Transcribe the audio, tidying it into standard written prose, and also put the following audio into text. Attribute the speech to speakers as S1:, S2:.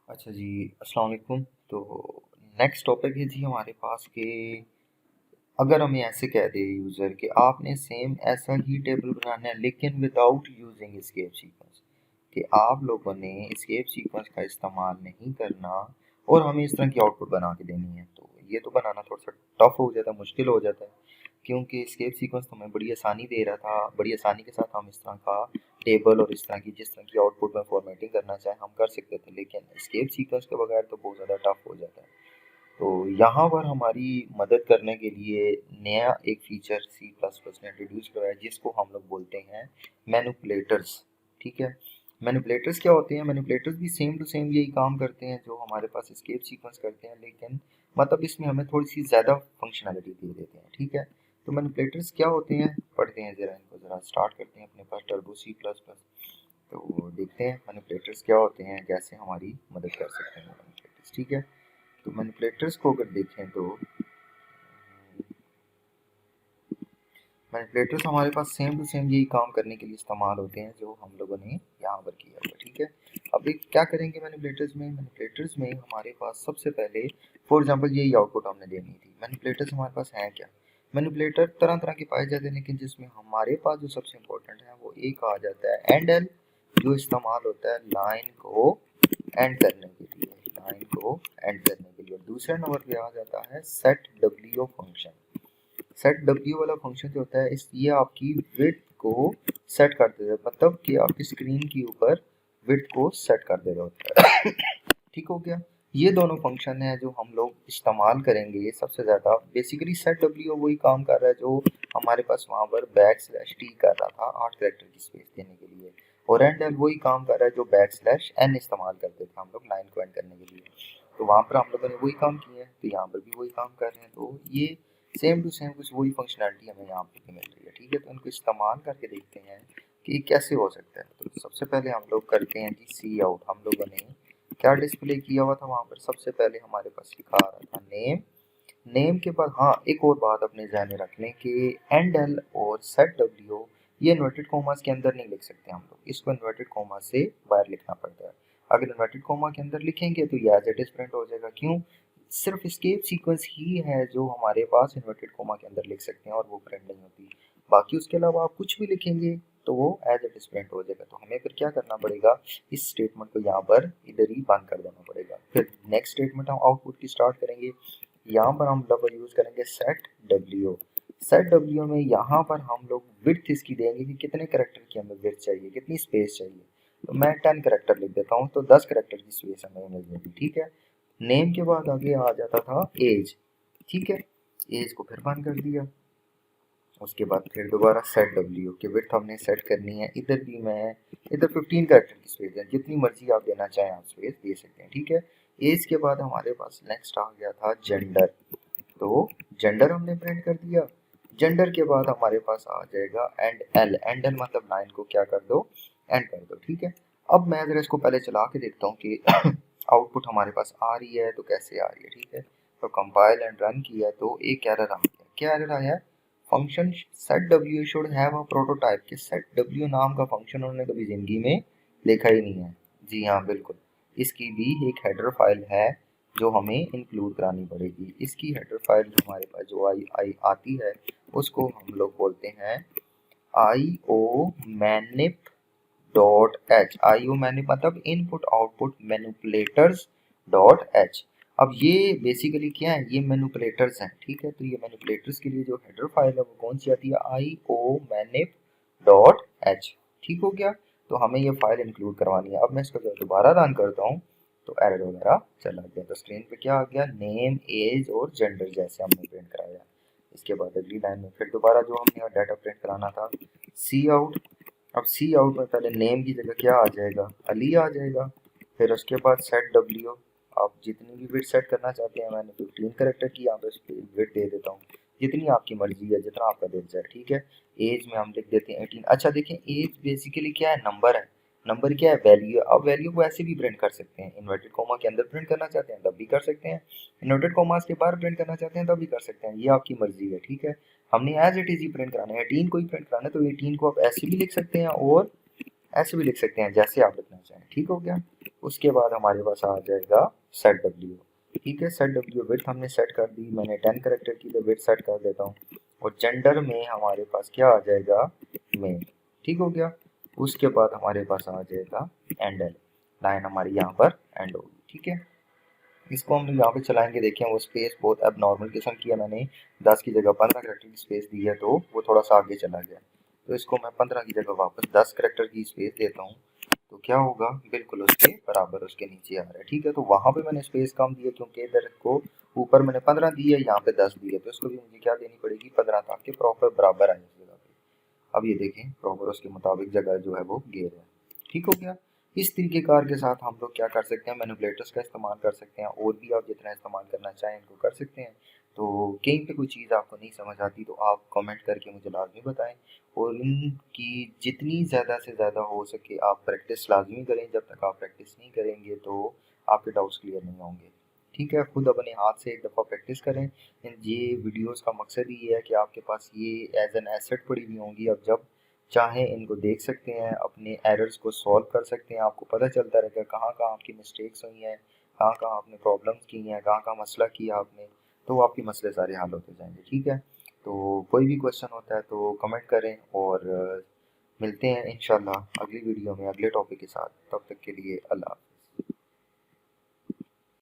S1: अच्छा जी, अस्सलाम वालेकुम। तो नेक्स्ट टॉपिक है जी हमारे पास कि अगर हमें ऐसे कह दे यूज़र कि आपने सेम ऐसा ही टेबल बनाना है लेकिन विदाउट यूजिंग एस्केप सीक्वेंस, कि आप लोगों ने एस्केप सीक्वेंस का इस्तेमाल नहीं करना और हमें इस तरह की आउटपुट बना के देनी है, तो ये तो बनाना थोड़ा सा टफ हो जाता है, मुश्किल हो जाता है। क्योंकि एस्केप सीक्वेंस तो हमें बड़ी आसानी दे रहा था, बड़ी आसानी के साथ हम इस तरह का टेबल और इस तरह की जिस तरह की आउटपुट में फॉर्मेटिंग करना चाहे हम कर सकते थे, लेकिन एस्केप सीक्वेंस के बगैर तो बहुत ज़्यादा टफ हो जाता है। तो यहाँ पर हमारी मदद करने के लिए नया एक फीचर सी प्लस प्लस ने इंट्रोड्यूस किया है जिसको हम लोग बोलते हैं मैनिपुलेटर्स। ठीक है, मैनिपुलेटर्स क्या होते हैं? मैनिपुलेटर्स भी सेम टू सेम यही काम करते हैं जो हमारे पास एस्केप सीक्वेंस करते हैं, लेकिन मतलब इसमें हमें थोड़ी सी ज़्यादा फंक्शनैलिटी दे देते हैं। ठीक है, तो मैनिपुलेटर्स क्या होते हैं पढ़ते हैं, ज़रा इनको ज़रा स्टार्ट करते हैं अपने पास टर्बो सी प्लस प्लस। तो देखते हैं मैनिपुलेटर्स क्या होते हैं, कैसे हमारी मदद कर सकते हैं मैनिपुलेटर्स। ठीक है, तो मैनिपुलेटर्स को अगर देखें तो मैनिपुलेटर्स हमारे पास सेम टू सेम यही काम करने के लिए इस्तेमाल होते हैं जो हम लोगों ने यहाँ पर किया हुआ। ठीक है, अब एक क्या करेंगे मैनिपुलेटर्स में हमारे पास सबसे पहले फॉर एग्जांपल यही आउटपुट हमने देनी थी। मैनिपुलेटर्स हमारे पास हैं क्या? मैनिपुलेटर तरह तरह के पाए जाते हैं, लेकिन जिसमें हमारे पास जो सबसे इम्पोर्टेंट है वो एक आ जाता है एंड एल, जो इस्तेमाल होता है लाइन को एंड करने के लिए, लाइन को एंड करने के लिए। और दूसरे नंबर पे आ जाता है set W function. Set W वाला फंक्शन जो होता है इस ये आपकी विड्थ को सेट कर देता है, मतलब कि आपकी स्क्रीन के ऊपर विड्थ को सेट कर दे रहा होता है। ठीक हो गया, ये दोनों फंक्शन है जो हम लोग इस्तेमाल करेंगे। ये सबसे ज़्यादा बेसिकली सेट डब्ल्यू वही काम कर रहा है जो हमारे पास वहाँ पर बैक स्लैश टी कर रहा था 8 कैरेक्टर की स्पेस देने के लिए, और एंड एल वही काम कर रहा है जो बैक स्लैश एन इस्तेमाल करते थे हम लोग लाइन को एंड करने के लिए। तो वहाँ पर हम लोगों ने वही काम किया है, तो यहाँ पर भी वही काम कर रहे हैं। तो ये सेम टू सेम कुछ वही फंक्शनैलिटी हमें यहाँ पे मिल रही है। ठीक है, तो इनको इस्तेमाल करके देखते हैं कि कैसे हो सकता है। तो सबसे पहले हम लोग करते हैं जी सी आउट। हम लोगों ने क्या डिस्प्ले किया हुआ था वहाँ पर? सबसे पहले हमारे पास लिखा आ रहा था नेम। नेम के बाद हाँ एक और बात अपने ध्यान में रख लें कि एंड एल और सेट डब्ल्यू ये इन्वर्टेड कोमास के अंदर नहीं लिख सकते हम लोग, इसको इन्वर्टेड कोमा से बाहर लिखना पड़ता है। अगर इन्वर्टेड कोमा के अंदर लिखेंगे तो ये एज इट इज प्रिंट हो जाएगा। क्यों? सिर्फ एस्केप सीक्वेंस ही है जो हमारे पास इन्वर्टेड कोमा के अंदर लिख सकते हैं और वो प्रिंट नहीं होती। बाकी उसके अलावा आप कुछ भी लिखेंगे तो वो एज इट इज प्रिंट हो जाएगा। तो हमें फिर क्या करना पड़ेगा, इस स्टेटमेंट को यहाँ पर इधर ही बंद कर देना पड़ेगा। फिर नेक्स्ट स्टेटमेंट हम आउटपुट की स्टार्ट करेंगे। यहाँ पर हम डबल यूज करेंगे सेट डब्ल्यू। सेट डब्ल्यू में यहाँ पर हम लोग विड्थ इसकी देंगे कि कितने करेक्टर की हमें विड्थ चाहिए, कितनी स्पेस चाहिए। तो मैं 10 करेक्टर लिख देता हूँ, तो 10 करेक्टर की स्पेस हमें मिल जाएगी। ठीक है, नेम के बाद आगे आ जाता था एज। ठीक है, एज को फिर बंद कर दिया। उसके बाद फिर दोबारा सेट डब्ल्यू की विड्थ हमने सेट करनी है। इधर भी मैं इधर 15 करेक्टर की स्पेस है, जितनी मर्जी आप देना चाहें आप स्पेस दे सकते हैं। ठीक है, एज के बाद हमारे पास नेक्स्ट आ गया था जेंडर। तो जेंडर हमने प्रिंट कर दिया। जेंडर के बाद हमारे पास आ जाएगा एंड एल। एंड एल मतलब लाइन को क्या कर दो, एंड कर दो। ठीक है, अब मैं अगर इसको पहले चला के देखता हूँ कि आउटपुट हमारे पास आ रही है तो कैसे आ रही है। ठीक है, तो कंपाइल एंड रन किया तो एक एरर आ गया। क्या एरर आया? Function set W should have a prototype. कि सेट डब्ल्यू नाम का फंक्शन उन्होंने कभी जिंदगी में देखा ही नहीं है। जी हाँ बिल्कुल, इसकी भी एक हेडर फाइल है जो हमें इंक्लूड करानी पड़ेगी। इसकी हेडर फाइल हमारे पास जो आई आई आती है उसको हम लोग बोलते हैं आई ओ मैनिप डॉट एच। आई ओ मैनिप मतलब input output manipulators dot H. अब ये बेसिकली क्या है, ये मैनिपुलेटर्स हैं। ठीक है, तो ये मैनिपुलेटर्स के लिए जो हेडर फाइल है वो कौन सी आती है? आई ओ मैनिप डॉट एच। ठीक हो गया, तो हमें ये फाइल इंक्लूड करवानी है। अब मैं इसको जब दोबारा रन करता हूँ तो एरर वगैरह चला गया। तो स्क्रीन पे क्या आ गया? नेम एज और जेंडर जैसे हमने प्रिंट कराया। इसके बाद अगली लाइन में फिर दोबारा जो हमने डाटा प्रिंट कराना था सी आउट। अब सी आउट में पहले नेम की जगह क्या आ जाएगा? अली आ जाएगा। फिर उसके बाद सेट डब्ल्यू। आप जितनी भी विड्थ सेट करना चाहते हैं, मैंने 15 करेक्टर की यहाँ पे विड्थ दे देता हूँ, जितनी आपकी मर्जी है, जितना आपका दिल जाए। ठीक है, एज में हम लिख देते हैं 18। अच्छा देखें, एज बेसिकली क्या है? नंबर है। नंबर क्या है? वैल्यू है। अब वैल्यू को ऐसे भी प्रिंट कर सकते हैं, इन्वर्टेड कोमा के अंदर प्रिंट करना चाहते हैं तब भी कर सकते हैं, इन्वर्टेड कोमास के बाहर प्रिंट करना चाहते हैं तब भी कर सकते हैं, ये आपकी मर्जी है। ठीक है, हमने एज इट इज ही प्रिंट कराना है। 18 को ही प्रिंट कराना है तो 18 को आप ऐसे भी लिख सकते हैं और ऐसे भी लिख सकते हैं जैसे आप लिखना चाहें, ठीक हो गया। उसके बाद हमारे पास आ जाएगा सेट डब्ल्यू, ठीक है। सेट डब्ल्यू विड्थ हमने सेट कर दी, मैंने 10 करेक्टर की विड्थ सेट कर देता हूँ। और जेंडर में हमारे पास क्या आ जाएगा, मेल, ठीक हो गया। उसके बाद हमारे पास आ जाएगा एंडल, लाइन हमारी यहाँ पर एंड होगी, ठीक है। इसको हम यहाँ पे चलाएंगे, देखें वो स्पेस बहुत अब नॉर्मल किस्म की है, मैंने 10 की जगह 15 करेक्टर की स्पेस दी है तो वो थोड़ा सा आगे चला गया। तो इसको मैं 15 की जगह वापस 10 करेक्टर की स्पेस देता हूँ, तो क्या होगा, बिल्कुल उसके बराबर उसके नीचे आ रहा है, ठीक है। तो वहाँ पे मैंने स्पेस कम दी है क्योंकि इधर को ऊपर मैंने 15 दी है, यहाँ पे 10 दी है, तो इसको भी मुझे क्या देनी पड़ेगी, 15, ताकि प्रॉपर बराबर आए इस जगह पे। अब ये देखें प्रॉपर उसके मुताबिक जगह जो है वो घेर है, ठीक हो गया। इस तरीके कार के साथ हम लोग क्या कर सकते हैं, मैनिपुलेटर्स का इस्तेमाल कर सकते हैं, और भी आप जितना इस्तेमाल करना चाहें इनको कर सकते हैं। तो कहीं पे कोई चीज़ आपको नहीं समझ आती तो आप कमेंट करके मुझे लाजमी बताएं, और इनकी जितनी ज़्यादा से ज़्यादा हो सके आप प्रैक्टिस लाजमी करें। जब तक आप प्रैक्टिस नहीं करेंगे तो आपके डाउट्स क्लियर नहीं होंगे, ठीक है। खुद अपने हाथ से एक दफ़ा प्रैक्टिस करें। ये वीडियोस का मकसद ही है कि आपके पास ये एज एन एसेट पड़ी हुई होंगी, अब जब चाहें इनको देख सकते हैं, अपने एरर्स को सॉल्व कर सकते हैं, आपको पता चलता रहेगा कहाँ कहाँ आपकी मिस्टेक्स हुई हैं, कहाँ कहाँ आपने प्रॉब्लम्स की हैं, कहाँ कहाँ मसला किया आपने, तो आपके मसले सारे हल होते जाएंगे, ठीक है। तो कोई भी क्वेश्चन होता है तो कमेंट करें, और मिलते हैं इंशाल्लाह अगली वीडियो में अगले टॉपिक के साथ। तब तक के लिए अल्लाह।